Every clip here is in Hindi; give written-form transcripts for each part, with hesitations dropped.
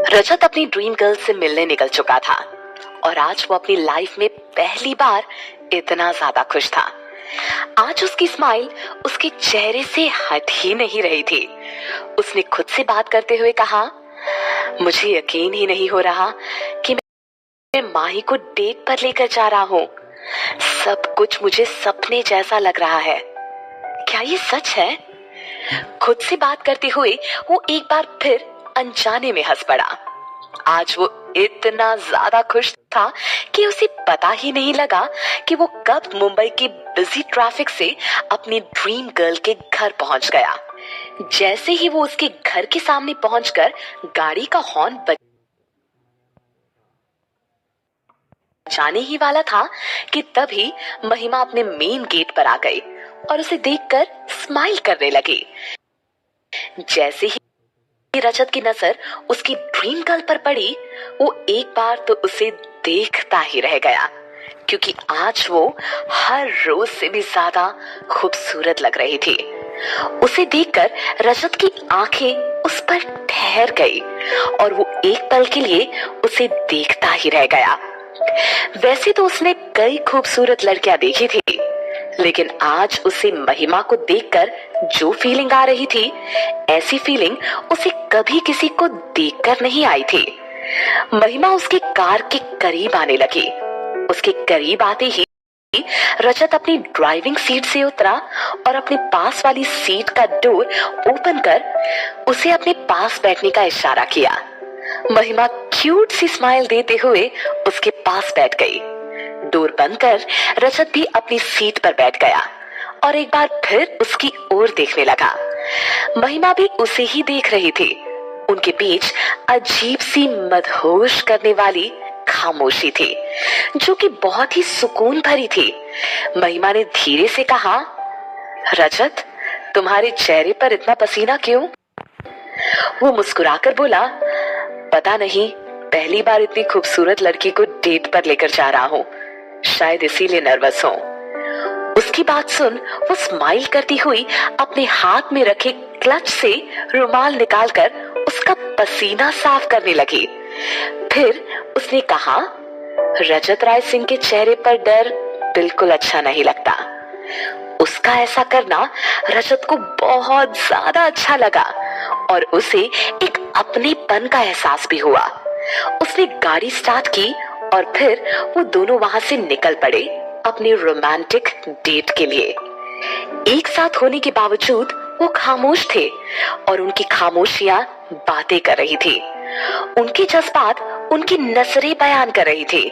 रजत अपनी ड्रीम गर्ल से मिलने निकल चुका था और आज वो अपनी लाइफ में पहली बार इतना ज्यादा खुश था। आज उसकी स्माइल उसके चेहरे से हट ही नहीं रही थी। उसने खुद से बात करते हुए कहा, मुझे यकीन ही नहीं हो रहा कि मैं माही को डेट पर लेकर जा रहा हूँ। सब कुछ मुझे सपने जैसा लग रहा है। क्या ये सच है? खुद से बात करते हुए वो एक बार फिर अनजाने में हंस पड़ा। आज वो इतना ज्यादा खुश था कि उसे पता ही नहीं लगा कि वो कब मुंबई की बिजी ट्रैफिक से अपनी ड्रीम गर्ल के घर पहुंच गया। जैसे ही वो उसके घर के सामने पहुंचकर गाड़ी का हॉर्न बजाने ही वाला था कि तभी महिमा अपने मेन गेट पर आ गई और उसे देखकर स्माइल करने लगी। जैसे ही रजत की नजर उसकी ड्रीम गर्ल पर पड़ी, वो एक बार तो उसे देखता ही रह गया, क्योंकि आज वो हर रोज से भी ज्यादा खूबसूरत लग रही थी। उसे देखकर रजत की आंखें उस पर ठहर गई और वो एक पल के लिए उसे देखता ही रह गया। वैसे तो उसने कई खूबसूरत लड़कियां देखी थी, लेकिन आज उसे महिमा को देखकर जो फीलिंग आ रही थी, ऐसी फीलिंग उसे कभी किसी को देखकर नहीं आई थी। महिमा उसकी कार के करीब आने लगी। उसके करीब आते ही रजत अपनी ड्राइविंग सीट से उतरा और अपने पास वाली सीट का डोर ओपन कर उसे अपने पास बैठने का इशारा किया। महिमा क्यूट सी स्माइल देते हुए उसके पास बैठ गई। डोर बंद कर रजत भी अपनी सीट पर बैठ गया और एक बार फिर उसकी ओर देखने लगा। महिमा भी उसे ही देख रही थी। उनके बीच अजीब सी मदहोश करने वाली खामोशी थी, जो कि बहुत ही सुकून भरी थी। महिमा ने धीरे से कहा, रजत, तुम्हारे चेहरे पर इतना पसीना क्यों? वो मुस्कुराकर बोला, पता नहीं, पहली बार इतनी खूबसूरत लड़की को डेट पर लेकर जा रहा हूँ, शायद इसीलिए नर्वस हूँ। उसकी बात सुन वो स्माइल करती हुई अपने हाथ में रखे क्लच से रुमाल निकालकर उसका पसीना साफ करने लगी। फिर उसने कहा, रजत राय सिंह के चेहरे पर डर बिल्कुल अच्छा नहीं लगता। उसका ऐसा करना रजत को बहुत ज्यादा अच्छा लगा और उसे एक अपनेपन का एहसास भी हुआ। उसने गाड़ी स्टार्ट की और फिर वो दोनों वहां से निकल पड़े अपने रोमांटिक डेट के लिए। एक साथ होने के बावजूद वो खामोश थे और उनकी खामोशियां बातें कर रही थी। उनके जज्बात उनकी नजरें बयान कर रही थी।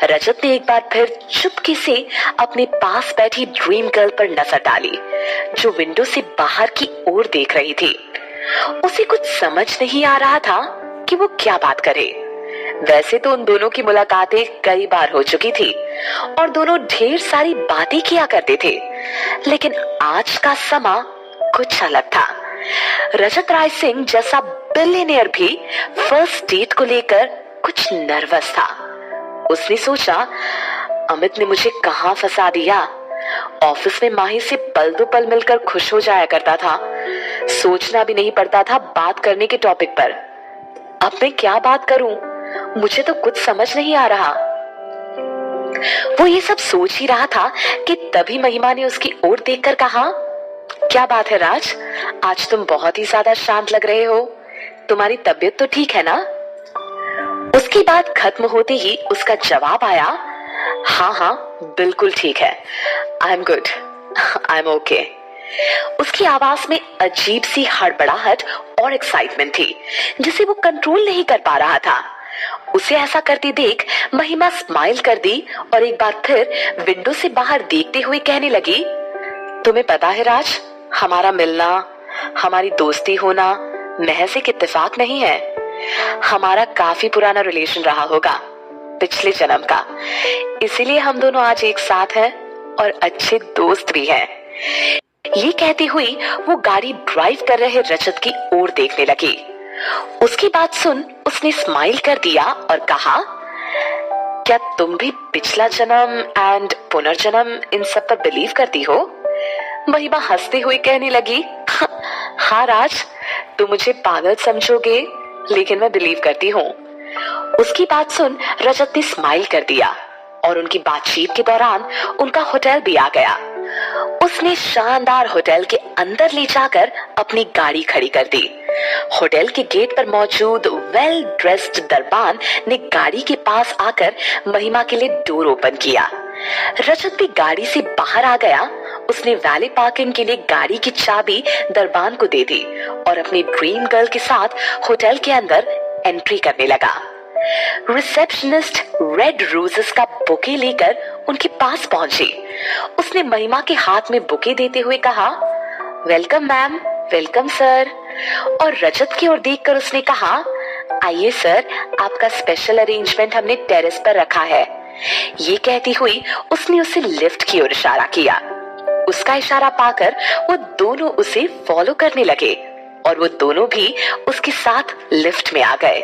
रजत ने एक बार फिर चुपके से अपने पास बैठी ड्रीम गर्ल पर नजर डाली, जो विंडो से बाहर की ओर देख रही थी। उसे कुछ समझ नहीं आ रहा था कि वो क्या बात करे। वैसे तो उन दोनों की मुलाकातें कई बार हो चुकी थी और दोनों ढेर सारी बातें किया करते थे, लेकिन आज का समा कुछ अलग था। रजत राय सिंह जैसा बिलियनियर भी फर्स्ट डेट को लेकर कुछ नर्वस था। उसने सोचा, अमित ने मुझे कहां फंसा दिया। ऑफिस में माही से पल दो पल मिलकर खुश हो जाया करता था, सोचना भी नहीं पड़ता था बात करने के टॉपिक पर। अब मैं क्या बात करूं, मुझे तो कुछ समझ नहीं आ रहा। वो ये सब सोच ही रहा था कि तभी महिमा ने उसकी ओर देखकर कहा, क्या बात है राज, आज तुम बहुत ही ज्यादा शांत लग रहे हो। तुम्हारी तबीयत तो ठीक है ना? उसकी बात खत्म होते ही उसका जवाब आया, हाँ हाँ बिल्कुल ठीक है, I am good, I am okay. उसकी आवाज में अजीब सी हड़बड़ाहट और एक्साइटमेंट थी, जिसे वो कंट्रोल नहीं कर पा रहा था। उसे ऐसा करते देख महिमा स्माइल कर दी और एक बार फिर विंडो से बाहर देखते हुए कहने लगी, तुम्हें पता है राज, हमारा मिलना, हमारी दोस्ती होना महज एक इत्तेफाक नहीं है। हमारा काफी पुराना रिलेशन रहा होगा, पिछले जन्म का, इसीलिए हम दोनों आज एक साथ हैं और अच्छे दोस्त भी हैं। ये कहती हुई वो गाड़ी ड्राइव कर रहे रजत की ओर देखने लगी। उसकी बात सुन उसने स्माइल कर दिया और कहा, क्या तुम भी पिछला जन्म एंड पुनर्जन्म इन सब पर बिलीव करती हो? महिमा हंसते हुए कहने लगी, हाँ राज, तुम मुझे पागल समझोगे, लेकिन मैं बिलीव करती हूँ। उसकी बात सुन रजत ने स्माइल कर दिया और उनकी बातचीत के दौरान उनका होटल भी आ गया। उसने शानदार होटल के अंदर ले जाकर अपनी गाड़ी खड़ी कर दी। होटल के गेट पर मौजूद वेल ड्रेस्ड दरबान ने गाड़ी के पास आकर महिमा के लिए डोर ओपन किया। रजत भी गाड़ी से बाहर आ गया। उसने वैले पार्किंग के लिए गाड़ी की चाबी दरबान को दे दी और अपनी ड्रीम गर्ल के साथ होटल के अंदर एंट्री करने लगा। रिसेप्शनिस्ट रेड रोजेस का बुके लेकर उनके पास पहुंची। उसने महिमा के हाथ में बुके देते हुए कहा, वेलकम मैम, वेलकम सर। और रजत की ओर देखकर उसने कहा, आइए सर, आपका स्पेशल अरेंजमेंट हमने टेरेस पर रखा है। ये कहती हुई उसने उसे लिफ्ट की ओर इशारा किया। उसका इशारा पाकर वो दोनों उसे फॉलो करने लगे और वो दोनों भी उसके साथ लिफ्ट में आ गए।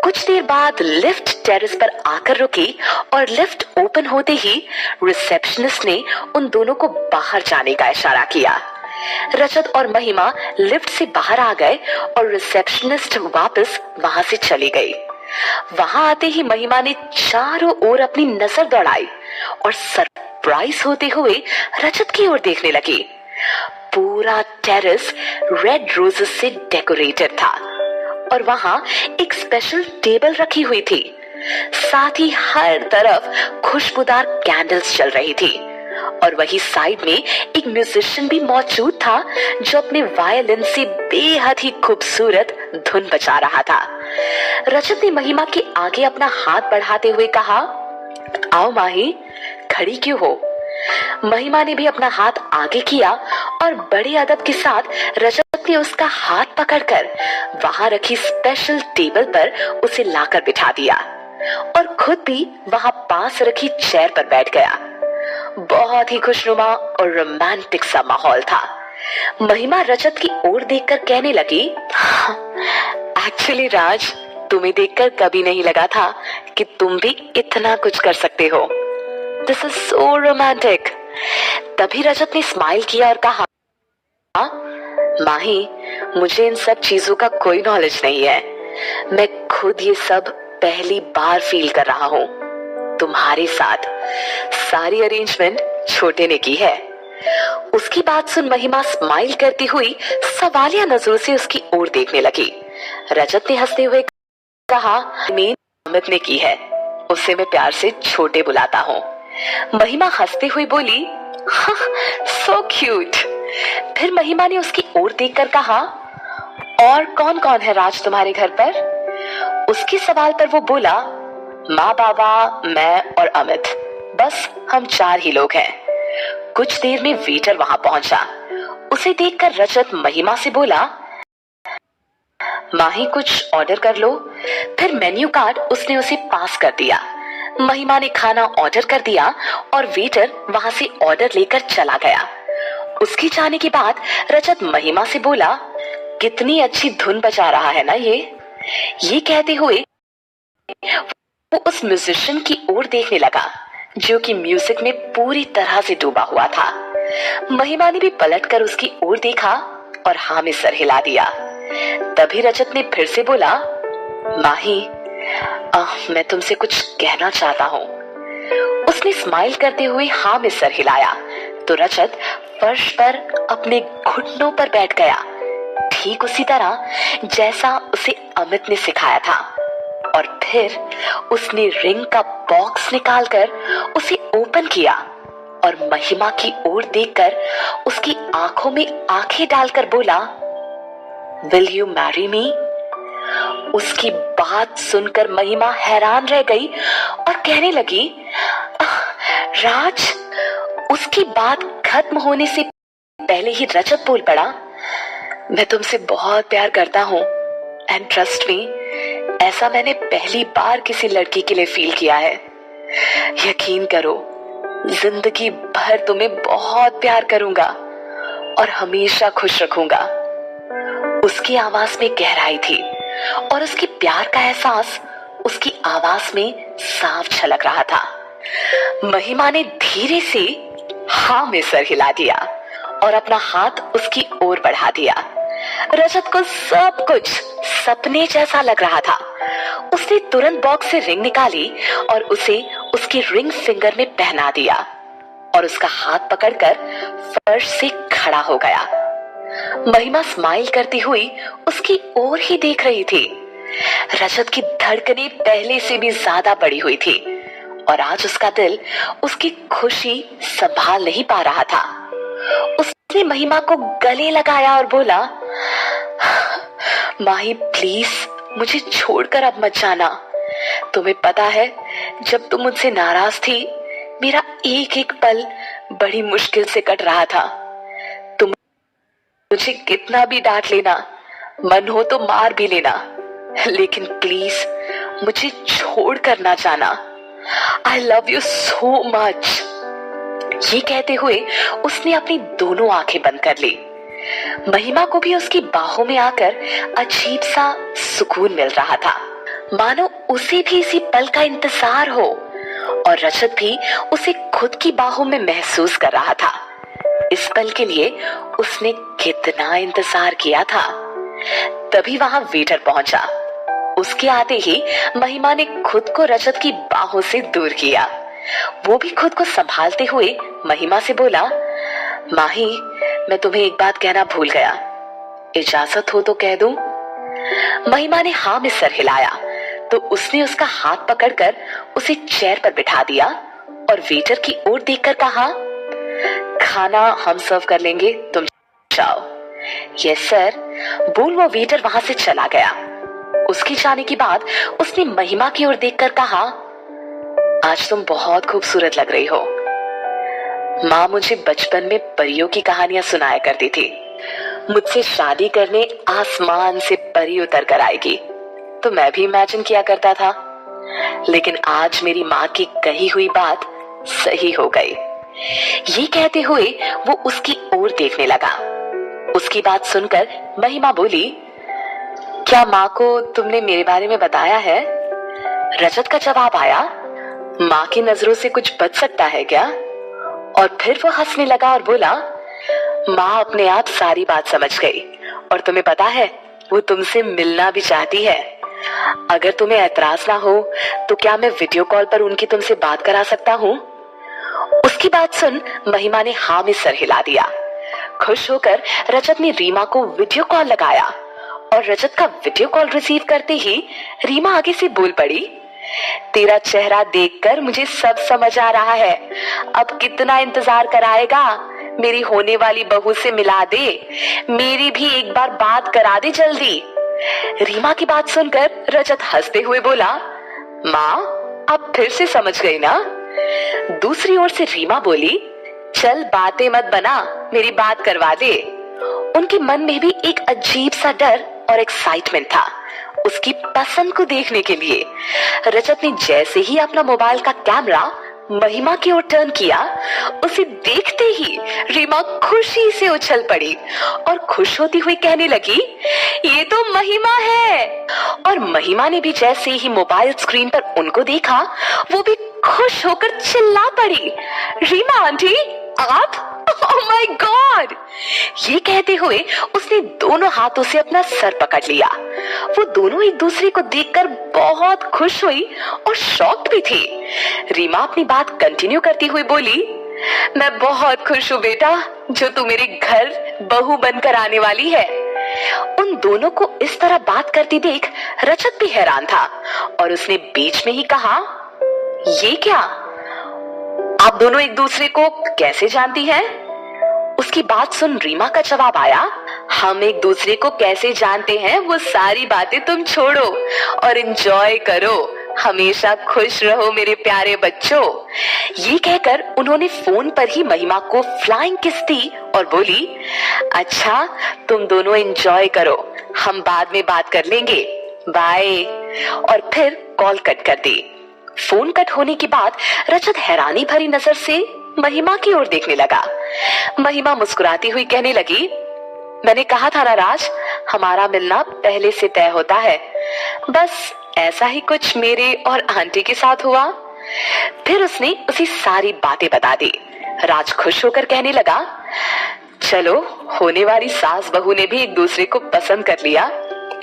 कुछ देर बाद लिफ्ट टेरेस पर आकर रुकी और लिफ्ट ओपन होते ही रिसेप्शनिस्ट ने उन दोनों को बाहर जाने का इशारा किया। रजत और महिमा लिफ्ट से बाहर आ गए और रिसेप्शनिस्ट वापस वहां से चली गई। वहां आते ही महिमा ने चारों ओर अपनी नजर दौड़ाई और सरप्राइज होते हुए रजत की ओर देखने लगी। पूरा टेरेस रेड रोजेस से डेकोरेटेड था और वहां एक स्पेशल टेबल रखी हुई थी। साथ ही हर तरफ खुशबूदार कैंडल्स चल रही थी और वही साइड में एक म्यूजिशियन भी मौजूद था जो अपने वायलिन से बेहद ही खूबसूरत धुन बजा रहा था। रजत ने महिमा के आगे अपना हाथ बढ़ाते हुए कहा, आओ माही, खड़ी क्यों हो? महिमा ने भी अपना हाथ आगे किया और बड़े अदब के साथ रजत ने उसका हाथ पकड़कर वहां रखी स्पेशल टेबल पर उसे लाकर बिठा दिया और खुद भी वहां पास रखी चेयर पर बैठ गया। बहुत ही खुशनुमा और रोमांटिक सा माहौल था। महिमा रजत की ओर देखकर कहने लगी, एक्चुअली राज, तुम्हें देखकर कभी नहीं लगा था कि तुम भी इतना कुछ कर सकते हो। This is so romantic. तभी रजत ने स्माइल किया और कहा, माही, मुझे इन सब चीजों का कोई नॉलेज नहीं है। मैं खुद ये सब पहली बार फील कर रहा हूँ। तुम्हारे साथ सारी अरेंजमेंट छोटे ने की है। उसकी बात सुन महिमा स्माइल करती हुई सवालिया नजरों से उसकी ओर देखने लगी। रजत ने हंसते हुए कहा, अमित ने की है, उसे मैं प्यार से छोटे बुलाता हूँ। महिमा हंसते हुए बोली, सो क्यूट। फिर महिमा ने उसकी ओर देखकर कहा, और कौन कौन है राज तुम्हारे घर पर? उसके सवाल पर वो बोला, माँ, बाबा, मैं और अमित, बस हम 4 ही लोग हैं। कुछ देर में वेटर वहां पहुंचा। उसे देखकर रजत महिमा से बोला, माही, कुछ ऑर्डर कर लो। फिर मेन्यू कार्ड उसने उसे पास कर दिया। महिमा ने खाना ऑर्डर कर दिया और वेटर वहां से ऑर्डर लेकर चला गया। उसके जाने के बाद रजत महिमा से बोला, कितनी अच्छी धुन बजा रहा है ना ये कहते हुए वो उस म्यूजिशियन की ओर देखने लगा जो कि म्यूजिक में पूरी तरह से डूबा हुआ था। महिमा ने भी पलटकर उसकी ओर देखा और हाँ में सर हिला दिया। तभी रजत ने फिर से बोला, माही, मैं तुमसे कुछ कहना चाहता हूँ। उसने स्माइल करते हुए हाँ में सर हिलाया तो रजत फर्श पर अपने घुटनों पर बैठ गया, ठीक उसी तरह जैसा उसे अमित ने सिखाया था। और फिर उसने रिंग का बॉक्स निकालकर उसे ओपन किया और महिमा की ओर देखकर उसकी आंखों में आंखें डालकर बोला, विल यू मैरी मी? उसकी बात सुनकर महिमा हैरान रह गई और कहने लगी, राज। उसकी बात खत्म होने से पहले ही रजत बोल पड़ा, मैं तुमसे बहुत प्यार करता हूँ एंड ट्रस्ट मी, ऐसा मैंने पहली बार किसी लड़की के लिए फील किया है। यकीन करो, जिंदगी भर तुम्हें बहुत प्यार करूंगा और हमेशा खुश रखूंगा। उसकी आवाज में गहराई थी और उसके प्यार का एहसास उसकी आवाज में साफ झलक रहा था। महिमा ने धीरे से हाँ में सर हिला दिया और अपना हाथ उसकी ओर बढ़ा दिया। रजत को सब कुछ सपने जैसा लग रहा था। उसने तुरंत बॉक्स से रिंग निकाली और उसे उसकी रिंग फिंगर में पहना दिया और उसका हाथ पकड़कर फर्श से खड़ा हो गया। महिमा स्माइल करती हुई उसकी ओर ही देख रही थी। रजत की धड़कनें पहले से भी ज्यादा बढ़ी हुई थी और आज उसका दिल उसकी खुशी संभाल नहीं पा रहा था। उसने महिमा को गले लगाया और बोला, माही प्लीज मुझे छोड़कर अब मत जाना। तुम्हें पता है जब तुम मुझसे नाराज थी मेरा एक एक पल बड़ी मुश्किल से कट रहा था। तुम मुझे कितना भी डांट लेना, मन हो तो मार भी लेना, लेकिन प्लीज मुझे छोड़ कर ना जाना। I love you so much. ये कहते हुए उसने अपनी दोनों आंखें बंद कर ली। महिमा को भी उसकी बाहों में आकर अजीब सा सुकून मिल रहा था, मानो उसे भी इसी पल का इंतजार हो और रजत भी उसे खुद की बाहों में महसूस कर रहा था। इस पल के लिए उसने कितना इंतजार किया था। तभी वहां वेटर पहुंचा। उसके आते ही महिमा ने खुद को रजत की बाहों से दूर किया। वो भी खुद को संभालते हुए महिमा से बोला, माही मैं तुम्हें एक बात कहना भूल गया, इजाजत हो तो कह दूं? महिमा ने हाँ में सर हिलाया तो उसने उसका हाथ पकड़कर उसे चेयर पर बिठा दिया और वेटर की ओर देखकर कहा, खाना हम सर्व कर लेंगे, तुम जाओ। यस सर बोल वो वेटर वहां से चला गया। उसके जाने के बाद उसने महिमा की ओर देखकर कहा, आज तुम बहुत खूबसूरत लग रही हो। माँ मुझे बचपन में परियों की कहानियां सुनाया करती थी। मुझसे शादी करने आसमान से परी उतर कर आएगी तो मैं भी इमेजिन किया करता था, लेकिन आज मेरी माँ की कही हुई बात सही हो गई। ये कहते हुए वो उसकी ओर देखने लगा। उसकी बात सुनकर महिमा बोली, क्या माँ को तुमने मेरे बारे में बताया है? रजत का जवाब आया, माँ की नजरों से कुछ बच सकता है क्या? और फिर वो हंसने लगा और बोला, माँ अपने आप सारी बात समझ गई और तुम्हें पता है वो तुमसे मिलना भी चाहती है। अगर तुम्हें ऐतराज ना हो तो क्या मैं वीडियो कॉल पर उनकी तुमसे बात करा सकता हूँ? उसकी बात सुन महिमा ने हाँ में सर हिला दिया। खुश होकर रजत ने रीमा को वीडियो कॉल लगाया और रजत का वीडियो कॉल रिसीव करते ही रीमा आगे से बोल पड़ी, तेरा चेहरा देखकर मुझे सब समझ आ रहा है। अब कितना इंतजार कराएगा? मेरी होने वाली बहू से मिला दे, मेरी भी एक बार बात करा दे जल्दी। रीमा की बात सुनकर रजत हंसते हुए बोला, माँ अब फिर से समझ गई ना? दूसरी ओर से रीमा बोली, चल बातें मत बना, मेरी बात करवा दे। उनके मन में भी एक अजीब सा डर और एक्साइटमेंट था उसकी पसंद को देखने के लिए। रजत ने जैसे ही अपना मोबाइल का कैमरा महिमा की ओर टर्न किया, उसे देखते ही रीमा खुशी से उछल पड़ी और खुश होती हुई कहने लगी, ये तो महिमा है। और महिमा ने भी जैसे ही मोबाइल स्क्रीन पर उनको देखा, वो भी खुश होकर चिल्ला पड़ी, रीमा आंटी आप? Oh my God! ये कहते हुए उसने दोनों हाथों से अपना सर पकड़ लिया। वो दोनों एक दूसरे को देखकर बहुत खुश हुई और शॉक्ड भी थी। रीमा अपनी बात कंटिन्यू करती हुई बोली, मैं बहुत खुश हूँ बेटा जो तू मेरे घर बहू बनकर आने वाली है। उन दोनों को इस तरह बात करती देख रजत भी हैरान था और उसने बीच में ही कहा, ये क्या? आप दोनों एक दूसरे को कैसे जानती हैं? उसकी बात सुन रीमा का जवाब आया, हम एक दूसरे को कैसे जानते हैं वो सारी बातें तुम छोड़ो और एंजॉय करो। हमेशा खुश रहो मेरे प्यारे बच्चों। ये कहकर उन्होंने फोन पर ही महिमा को फ्लाइंग किस दी और बोली, अच्छा तुम दोनों एंजॉय करो, हम बाद में बात कर लेंगे, बाय। और फिर कॉल कट कर दी। फोन कट होने के बाद रजत हैरानी भरी नजर से महिमा की ओर देखने लगा। महिमा मुस्कुराती हुई कहने लगी, मैंने कहा था ना राज, हमारा मिलना पहले से तय होता है, बस ऐसा ही कुछ मेरे और आंटी के साथ हुआ। फिर उसने उसे सारी बातें बता दी। राज खुश होकर कहने लगा, चलो, होने वाली सास बहू ने भी एक दूसरे को पसंद कर लिया,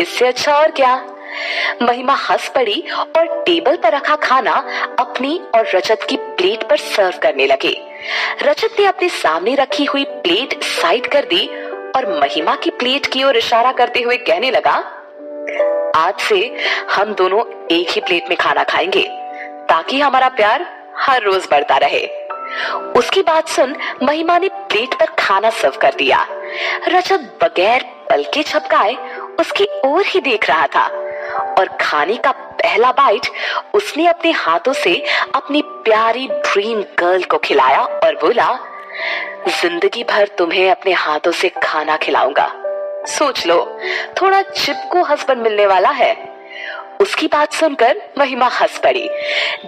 इससे अच्छा और क्या। महिमा हंस पड़ी और टेबल पर रखा खाना अपनी और रजत की प्लेट पर सर्व करने लगे। रजत ने अपने सामने रखी हुई प्लेट साइड कर दी और महिमा की प्लेट की ओर इशारा करते हुए कहने लगा, आज से हम दोनों एक ही प्लेट में खाना खाएंगे ताकि हमारा प्यार हर रोज बढ़ता रहे। उसकी बात सुन महिमा ने प्लेट पर खाना सर्व कर दिया। रजत बगैर पलके झपकाए उसकी ओर ही देख रहा था और खाने का पहला बाइट उसने अपने हाथों से अपनी प्यारी ड्रीम गर्ल को खिलाया और बोला, जिंदगी भर तुम्हें अपने हाथों से खाना खिलाऊंगा, सोच लो, थोड़ा चिपको हस्बैंड मिलने वाला है। उसकी बात सुनकर महिमा हंस पड़ी।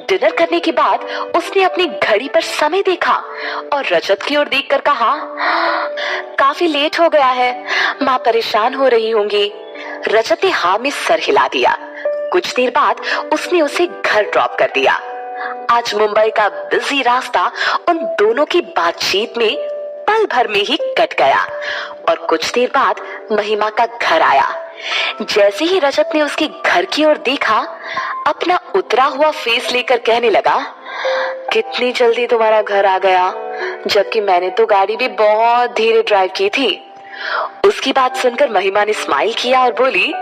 डिनर करने के बाद उसने अपनी घड़ी पर समय देखा और रजत की ओर देखकर कहा, काफी लेट हो गया है, माँ परेशान हो रही होंगी। रजत ने हाँ में सर हिला दिया। कुछ देर बाद उसने उसे घर ड्रॉप कर दिया। आज मुंबई का बिजी रास्ता उन दोनों की बातचीत में पल भर में ही कट गया और कुछ देर बाद महिमा का घर आया। जैसे ही रजत ने उसके घर की ओर देखा, अपना उतरा हुआ फेस लेकर कहने लगा, कितनी जल्दी तुम्हारा घर आ गया, जबकि मैंने तो गाड़ी भी बहुत धीरे ड्राइव की थी। उसकी बात सुनकर महिमा ने स्माइल किया और बोली,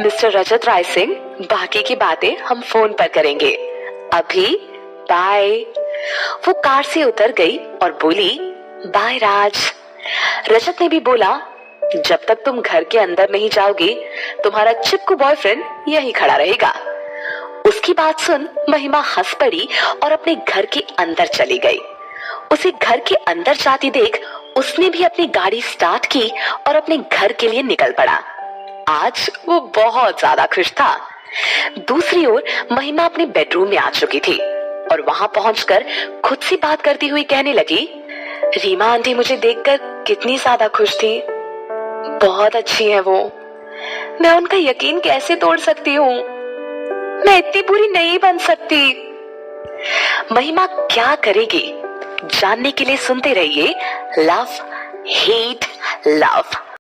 मिस्टर रजत राय सिंह, बाकी की बातें हम फोन पर करेंगे, अभी बाय। वो कार से उतर गई और बोली, बाय राज। रजत ने भी बोला, जब तक तुम घर के अंदर नहीं जाओगे तुम्हारा चिपकू बॉयफ्रेंड यहीं खड़ा रहेगा। उसकी बात सुन महिमा हंस पड़ी और अपने घर के अंदर चली गई। उसे घर के अंदर जाती देख उसने भी अपनी गाड़ी स्टार्ट की और अपने घर के लिए निकल पड़ा। आज वो बहुत ज्यादा खुश था। दूसरी ओर महिमा अपने बेडरूम में आ चुकी थी और वहां पहुंचकर खुद से बात करती हुई कहने लगी, रीमा आंटी मुझे देखकर कितनी ज्यादा खुश थी, बहुत अच्छी है वो, मैं उनका यकीन कैसे तोड़ सकती हूँ, मैं इतनी बुरी नहीं बन सकती। महिमा क्या करेगी जानने के लिए सुनते रहिए लव हेट लव।